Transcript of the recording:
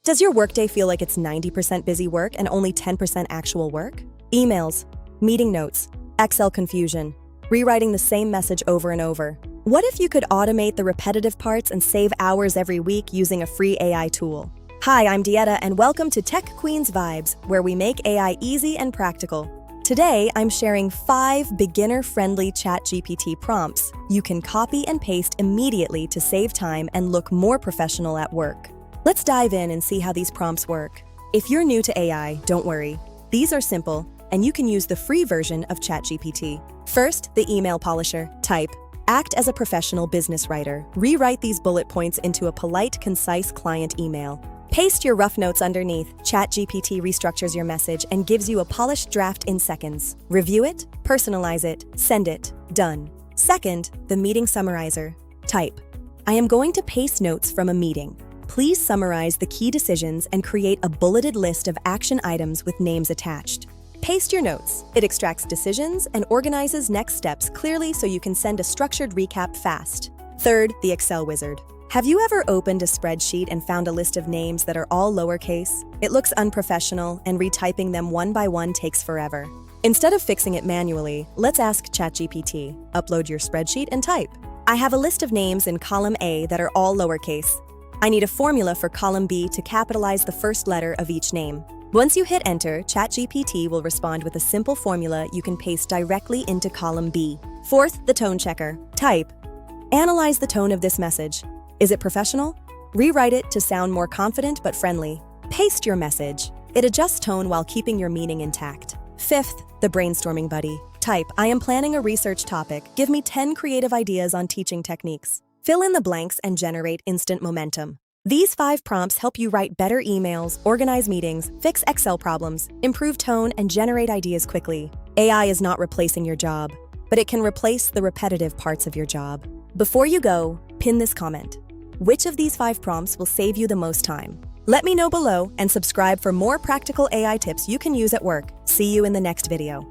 Does your workday feel like it's 90% busy work and only 10% actual work? Emails, meeting notes, Excel confusion, rewriting the same message over and over. What if you could automate the repetitive parts and save hours every week using a free AI tool? Hi, I'm Dieta, and welcome to Tech Queens Vibes, where we make AI easy and practical. Today, I'm sharing 5 beginner-friendly ChatGPT prompts you can copy and paste immediately to save time and look more professional at work. Let's dive in and see how these prompts work. If you're new to AI, don't worry. These are simple, and you can use the free version of ChatGPT. First, the email polisher. Type. Act as a professional business writer. Rewrite these bullet points into a polite, concise client email. Paste your rough notes underneath. ChatGPT restructures your message and gives you a polished draft in seconds. Review it, personalize it, send it. Done. Second, the meeting summarizer. Type. I am going to paste notes from a meeting. Please summarize the key decisions and create a bulleted list of action items with names attached. Paste your notes. It extracts decisions and organizes next steps clearly so you can send a structured recap fast. Third, the Excel wizard. Have you ever opened a spreadsheet and found a list of names that are all lowercase? It looks unprofessional, and retyping them one by one takes forever. Instead of fixing it manually, let's ask ChatGPT. Upload your spreadsheet and type. I have a list of names in column A that are all lowercase. I need a formula for column B to capitalize the first letter of each name. Once you hit enter, ChatGPT will respond with a simple formula you can paste directly into column B. Fourth, the tone checker. Type. Analyze the tone of this message. Is it professional? Rewrite it to sound more confident but friendly. Paste your message. It adjusts tone while keeping your meaning intact. Fifth, the brainstorming buddy. Type, I am planning a research topic. Give me 10 creative ideas on teaching techniques. Fill in the blanks and generate instant momentum. These 5 prompts help you write better emails, organize meetings, fix Excel problems, improve tone, and generate ideas quickly. AI is not replacing your job, but it can replace the repetitive parts of your job. Before you go, pin this comment. Which of these 5 prompts will save you the most time? Let me know below and subscribe for more practical AI tips you can use at work. See you in the next video.